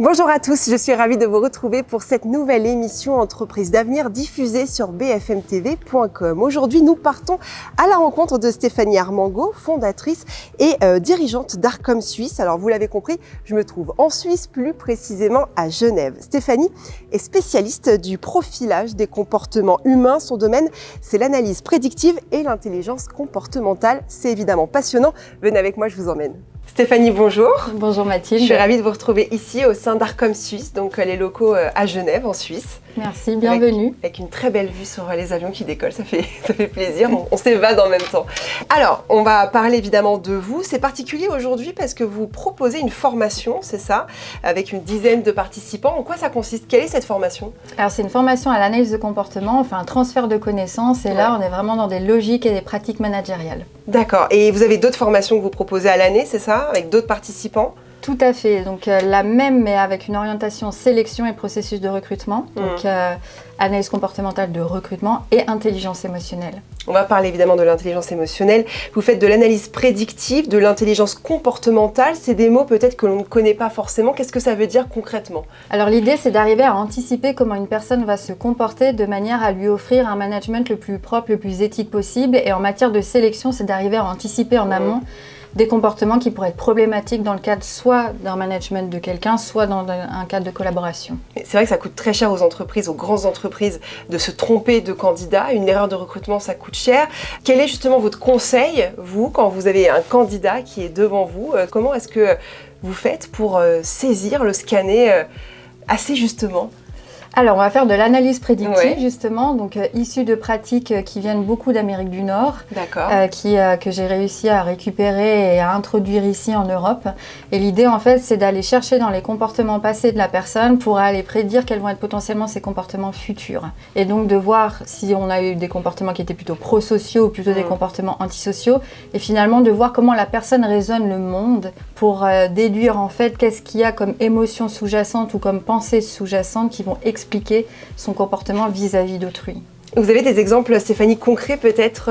Bonjour à tous, je suis ravie de vous retrouver pour cette nouvelle émission Entreprise d'avenir diffusée sur bfmtv.com. Aujourd'hui, nous partons à la rencontre de Stéphanie Armango, fondatrice et dirigeante d'Arcom Suisse. Alors vous l'avez compris, je me trouve en Suisse, plus précisément à Genève. Stéphanie est spécialiste du profilage des comportements humains. Son domaine, c'est l'analyse prédictive et l'intelligence comportementale. C'est évidemment passionnant. Venez avec moi, je vous emmène. Stéphanie, bonjour. Bonjour Mathilde. Je suis ravie de vous retrouver ici au sein d'Arcom Suisse, donc les locaux à Genève en Suisse. Merci, bienvenue. Avec une très belle vue sur les avions qui décollent, ça fait plaisir, on s'évade en même temps. Alors, on va parler évidemment de vous. C'est particulier aujourd'hui parce que vous proposez une formation, c'est ça, avec une dizaine de participants. En quoi ça consiste? Quelle est cette formation? Alors, c'est une formation à l'analyse de comportement, enfin un transfert de connaissances, et là, on est vraiment dans des logiques et des pratiques managériales. D'accord, et vous avez d'autres formations que vous proposez à l'année, c'est ça, avec d'autres participants? Tout à fait, donc la même mais avec une orientation sélection et processus de recrutement, donc analyse comportementale de recrutement et intelligence émotionnelle. On va parler évidemment de l'intelligence émotionnelle. Vous faites de l'analyse prédictive, de l'intelligence comportementale, c'est des mots peut-être que l'on ne connaît pas forcément. Qu'est-ce que ça veut dire concrètement? Alors l'idée c'est d'arriver à anticiper comment une personne va se comporter de manière à lui offrir un management le plus propre, le plus éthique possible, et en matière de sélection c'est d'arriver à anticiper en amont des comportements qui pourraient être problématiques dans le cadre soit d'un management de quelqu'un, soit dans un cadre de collaboration. C'est vrai que ça coûte très cher aux entreprises, aux grandes entreprises, de se tromper de candidat. Une erreur de recrutement, ça coûte cher. Quel est justement votre conseil, vous, quand vous avez un candidat qui est devant vous? Comment est-ce que vous faites pour saisir, le scanner assez justement? Alors, on va faire de l'analyse prédictive, justement, donc issue de pratiques qui viennent beaucoup d'Amérique du Nord, que j'ai réussi à récupérer et à introduire ici en Europe. Et l'idée, en fait, c'est d'aller chercher dans les comportements passés de la personne pour aller prédire quels vont être potentiellement ses comportements futurs. Et donc, de voir si on a eu des comportements qui étaient plutôt prosociaux ou plutôt des comportements antisociaux, et finalement de voir comment la personne raisonne le monde pour déduire, en fait, qu'est-ce qu'il y a comme émotion sous-jacente ou comme pensée sous-jacente qui vont expliquer son comportement vis-à-vis d'autrui. Vous avez des exemples, Stéphanie, concrets peut-être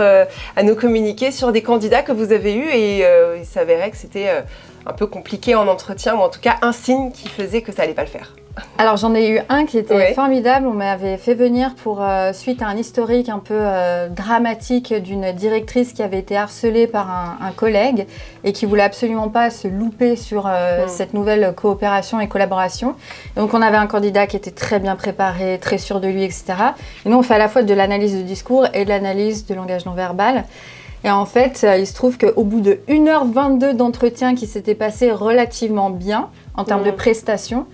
à nous communiquer sur des candidats que vous avez eus et il s'avérait que c'était un peu compliqué en entretien, ou en tout cas un signe qui faisait que ça n'allait pas le faire? Alors j'en ai eu un qui était formidable. On m'avait fait venir pour suite à un historique un peu dramatique d'une directrice qui avait été harcelée par un collègue et qui voulait absolument pas se louper sur cette nouvelle coopération et collaboration. Et donc on avait un candidat qui était très bien préparé, très sûr de lui, etc. Et nous on fait à la fois de l'analyse de discours et de l'analyse de langage non verbal. Et en fait, il se trouve qu'au bout de 1h22 d'entretien qui s'était passé relativement bien en termes de prestations,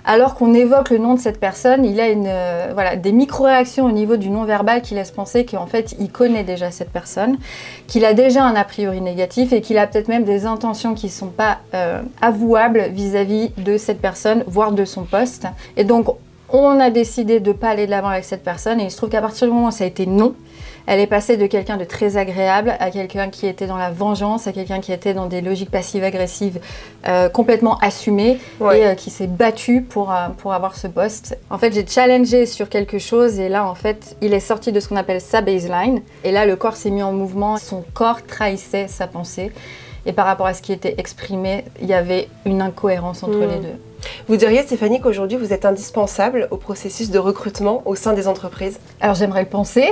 alors qu'on évoque le nom de cette personne, il a des micro-réactions au niveau du non-verbal qui laissent penser qu'en fait, il connaît déjà cette personne, qu'il a déjà un a priori négatif et qu'il a peut-être même des intentions qui ne sont pas avouables vis-à-vis de cette personne, voire de son poste. Et donc, on a décidé de ne pas aller de l'avant avec cette personne et il se trouve qu'à partir du moment où ça a été non, elle est passée de quelqu'un de très agréable à quelqu'un qui était dans la vengeance, à quelqu'un qui était dans des logiques passives-agressives complètement assumées et qui s'est battu pour avoir ce poste. En fait, j'ai challengé sur quelque chose et là, en fait, il est sorti de ce qu'on appelle sa baseline. Et là, le corps s'est mis en mouvement, son corps trahissait sa pensée. Et par rapport à ce qui était exprimé, il y avait une incohérence entre les deux. Vous diriez, Stéphanie, qu'aujourd'hui, vous êtes indispensable au processus de recrutement au sein des entreprises? Alors, j'aimerais le penser.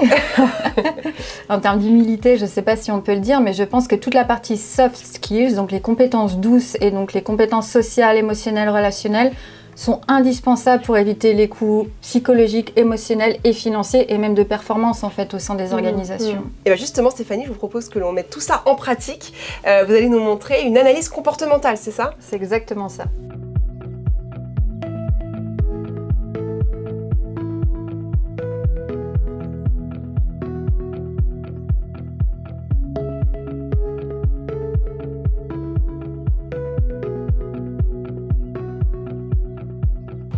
En termes d'humilité, je ne sais pas si on peut le dire, mais je pense que toute la partie soft skills, donc les compétences douces et donc les compétences sociales, émotionnelles, relationnelles, sont indispensables pour éviter les coûts psychologiques, émotionnels et financiers et même de performance en fait au sein des organisations. Et bien justement Stéphanie, je vous propose que l'on mette tout ça en pratique. Vous allez nous montrer une analyse comportementale, c'est ça? C'est exactement ça.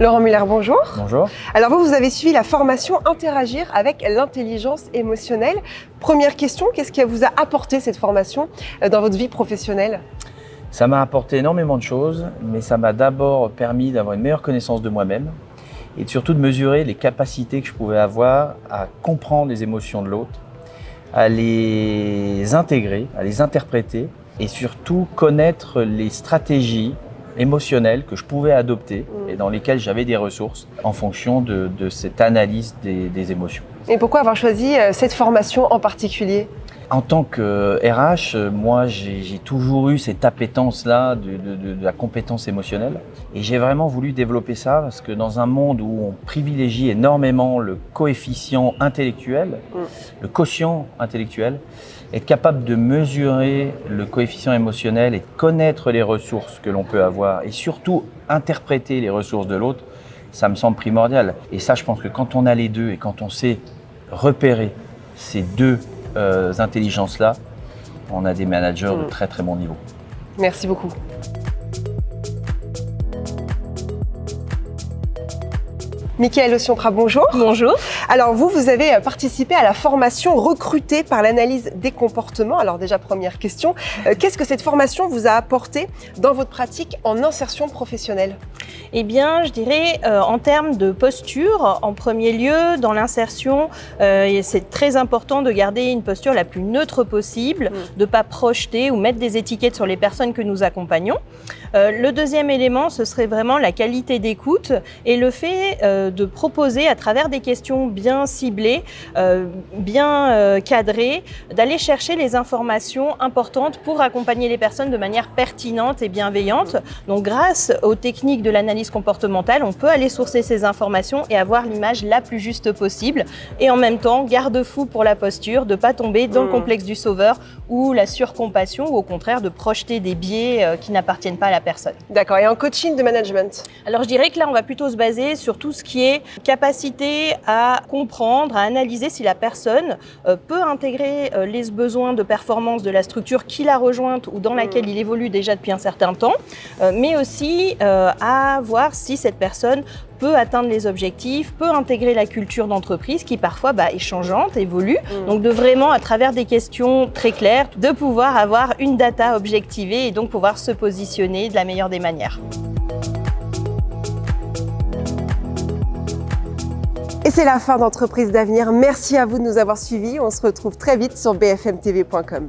Laurent Muller, bonjour. Bonjour. Alors vous avez suivi la formation Interagir avec l'intelligence émotionnelle. Première question, qu'est-ce qui vous a apporté cette formation dans votre vie professionnelle? Ça m'a apporté énormément de choses, mais ça m'a d'abord permis d'avoir une meilleure connaissance de moi-même et surtout de mesurer les capacités que je pouvais avoir à comprendre les émotions de l'autre, à les intégrer, à les interpréter et surtout connaître les stratégies émotionnels que je pouvais adopter et dans lesquels j'avais des ressources en fonction de cette analyse des émotions. Et pourquoi avoir choisi cette formation en particulier ? En tant que RH, moi j'ai toujours eu cette appétence-là de la compétence émotionnelle et j'ai vraiment voulu développer ça parce que dans un monde où on privilégie énormément le coefficient intellectuel, le quotient intellectuel, être capable de mesurer le coefficient émotionnel et de connaître les ressources que l'on peut avoir et surtout interpréter les ressources de l'autre, ça me semble primordial. Et ça, je pense que quand on a les deux et quand on sait repérer ces deux intelligences-là, on a des managers de très très bon niveau. Merci beaucoup. Mickaëlle Ossionprat, bonjour. Bonjour. Alors vous avez participé à la formation recrutée par l'analyse des comportements. Alors déjà, première question, qu'est-ce que cette formation vous a apporté dans votre pratique en insertion professionnelle ? Eh bien, je dirais en termes de posture, en premier lieu, dans l'insertion, c'est très important de garder une posture la plus neutre possible, de ne pas projeter ou mettre des étiquettes sur les personnes que nous accompagnons. Le deuxième élément, ce serait vraiment la qualité d'écoute et le fait de proposer à travers des questions bien ciblées, bien cadrées, d'aller chercher les informations importantes pour accompagner les personnes de manière pertinente et bienveillante. Donc grâce aux techniques de l'analyse comportementale, on peut aller sourcer ces informations et avoir l'image la plus juste possible. Et en même temps, garde-fou pour la posture, de ne pas tomber dans le complexe du sauveur ou la surcompassion ou au contraire de projeter des biais qui n'appartiennent pas à la personne. D'accord, et en coaching de management ? Alors je dirais que là on va plutôt se baser sur tout ce qui est capacité à comprendre, à analyser si la personne peut intégrer les besoins de performance de la structure qui l'a rejointe ou dans laquelle il évolue déjà depuis un certain temps, mais aussi à voir si cette personne peut atteindre les objectifs, peut intégrer la culture d'entreprise qui parfois est changeante, évolue. Donc de vraiment, à travers des questions très claires, de pouvoir avoir une data objectivée et donc pouvoir se positionner de la meilleure des manières. Et c'est la fin d'Entreprise d'avenir. Merci à vous de nous avoir suivis. On se retrouve très vite sur bfmtv.com.